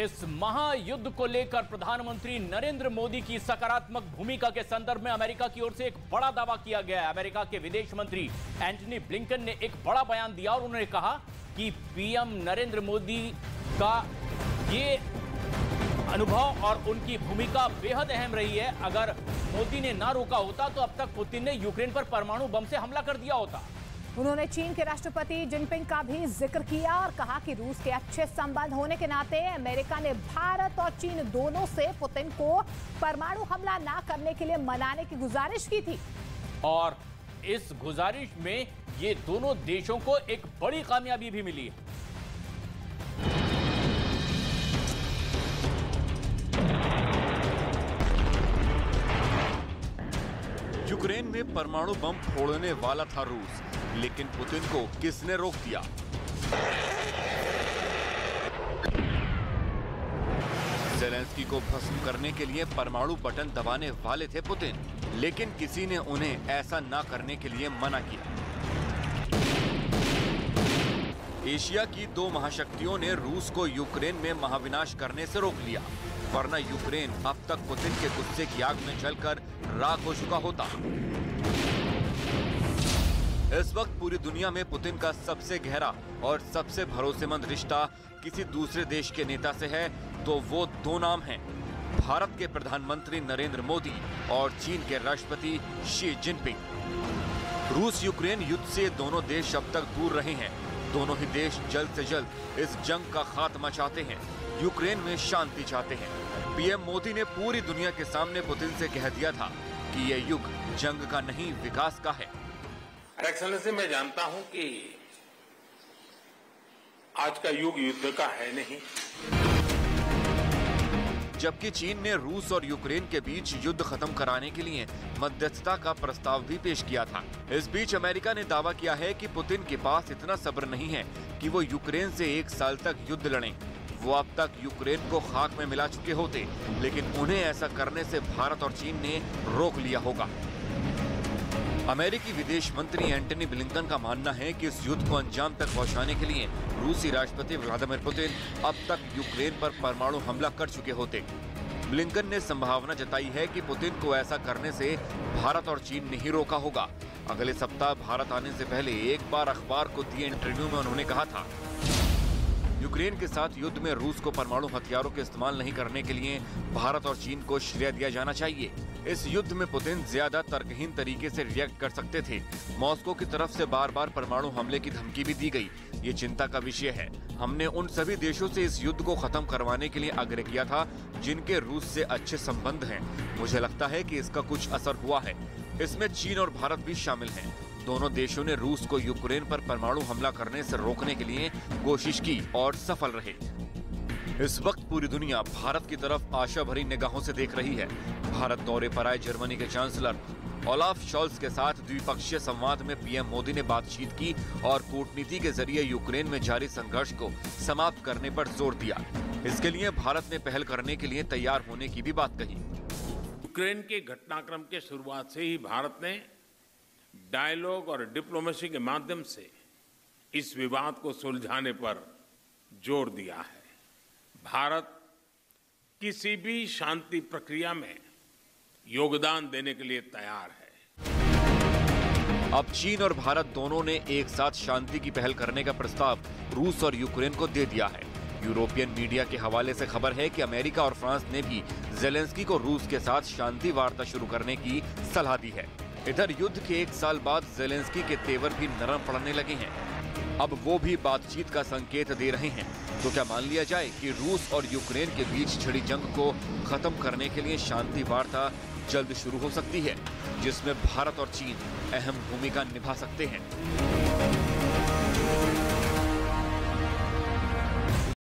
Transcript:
इस महायुद्ध को लेकर प्रधानमंत्री नरेंद्र मोदी की सकारात्मक भूमिका के संदर्भ में अमेरिका की ओर से एक बड़ा दावा किया गया है। अमेरिका के विदेश मंत्री एंटनी ब्लिंकन ने एक बड़ा बयान दिया और उन्होंने कहा कि पीएम नरेंद्र मोदी का ये अनुभव और उनकी भूमिका बेहद अहम रही है। अगर मोदी ने ना रोका होता तो अब तक पुतिन ने यूक्रेन पर परमाणु बम से हमला कर दिया होता। उन्होंने चीन के राष्ट्रपति जिनपिंग का भी जिक्र किया और कहा कि रूस के अच्छे संबंध होने के नाते अमेरिका ने भारत और चीन दोनों से पुतिन को परमाणु हमला ना करने के लिए मनाने की गुजारिश की थी। और इस गुजारिश में ये दोनों देशों को एक बड़ी कामयाबी भी मिली है। यूक्रेन में परमाणु बम फोड़ने वाला था रूस, लेकिन पुतिन को किसने रोक दिया? ज़ेलेंस्की को भस्म करने के लिए परमाणु बटन दबाने वाले थे पुतिन, लेकिन किसी ने उन्हें ऐसा ना करने के लिए मना किया। एशिया की दो महाशक्तियों ने रूस को यूक्रेन में महाविनाश करने से रोक लिया, वरना यूक्रेन अब तक पुतिन के गुस्से की आग में जलकर राख हो चुका होता। इस वक्त पूरी दुनिया में पुतिन का सबसे गहरा और सबसे भरोसेमंद रिश्ता किसी दूसरे देश के नेता से है तो वो दो नाम हैं, भारत के प्रधानमंत्री नरेंद्र मोदी और चीन के राष्ट्रपति शी जिनपिंग। रूस यूक्रेन युद्ध से दोनों देश अब तक दूर रहे हैं। दोनों ही देश जल्द से जल्द इस जंग का खात्मा चाहते हैं, यूक्रेन में शांति चाहते हैं। पीएम मोदी ने पूरी दुनिया के सामने पुतिन से कह दिया था कि यह युग जंग का नहीं विकास का है। एक्सेलेंसी, मैं जानता हूं कि आज का युग युद्ध का है नहीं। जबकि चीन ने रूस और यूक्रेन के बीच युद्ध खत्म कराने के लिए मध्यस्थता का प्रस्ताव भी पेश किया था। इस बीच अमेरिका ने दावा किया है कि पुतिन के पास इतना सब्र नहीं है कि वो यूक्रेन से 1 साल तक युद्ध लड़ें। वो अब तक यूक्रेन को खाक में मिला चुके होते, लेकिन उन्हें ऐसा करने से भारत और चीन ने रोक लिया होगा। अमेरिकी विदेश मंत्री एंटनी ब्लिंकन का मानना है कि इस युद्ध को अंजाम तक पहुंचाने के लिए रूसी राष्ट्रपति व्लादिमीर पुतिन अब तक यूक्रेन पर परमाणु हमला कर चुके होते। ब्लिंकन ने संभावना जताई है कि पुतिन को ऐसा करने से भारत और चीन ने ही रोका होगा। अगले सप्ताह भारत आने से पहले एक बार अखबार को दिए इंटरव्यू में उन्होंने कहा था, यूक्रेन के साथ युद्ध में रूस को परमाणु हथियारों के इस्तेमाल नहीं करने के लिए भारत और चीन को श्रेय दिया जाना चाहिए। इस युद्ध में पुतिन ज्यादा तर्कहीन तरीके से रिएक्ट कर सकते थे। मॉस्को की तरफ से बार बार परमाणु हमले की धमकी भी दी गई। ये चिंता का विषय है। हमने उन सभी देशों से इस युद्ध को खत्म करवाने के लिए आग्रह किया था जिनके रूस से अच्छे संबंध हैं। मुझे लगता है कि इसका कुछ असर हुआ है। इसमें चीन और भारत भी शामिल हैं। दोनों देशों ने रूस को यूक्रेन पर परमाणु हमला करने से रोकने के लिए कोशिश की और सफल रहे। इस वक्त पूरी दुनिया भारत की तरफ आशा भरी निगाहों से देख रही है। भारत दौरे पर आए जर्मनी के चांसलर ओलाफ शॉल्ज के साथ द्विपक्षीय संवाद में पीएम मोदी ने बातचीत की और कूटनीति के जरिए यूक्रेन में जारी संघर्ष को समाप्त करने पर जोर दिया। इसके लिए भारत ने पहल करने के लिए तैयार होने की भी बात कही। यूक्रेन के घटनाक्रम के शुरुआत से ही भारत ने डायलॉग और डिप्लोमेसी के माध्यम से इस विवाद को सुलझाने पर जोर दिया है। भारत किसी भी शांति प्रक्रिया में योगदान देने के लिए तैयार है। अब चीन और भारत दोनों ने एक साथ शांति की पहल करने का प्रस्ताव रूस और यूक्रेन को दे दिया है। यूरोपियन मीडिया के हवाले से खबर है कि अमेरिका और फ्रांस ने भी ज़ेलेंस्की को रूस के साथ शांति वार्ता शुरू करने की सलाह दी है। इधर युद्ध के 1 साल बाद ज़ेलेंस्की के तेवर भी नरम पड़ने लगे हैं। अब वो भी बातचीत का संकेत दे रहे हैं। तो क्या मान लिया जाए कि रूस और यूक्रेन के बीच छिड़ी जंग को खत्म करने के लिए शांति वार्ता जल्द शुरू हो सकती है, जिसमें भारत और चीन अहम भूमिका निभा सकते हैं।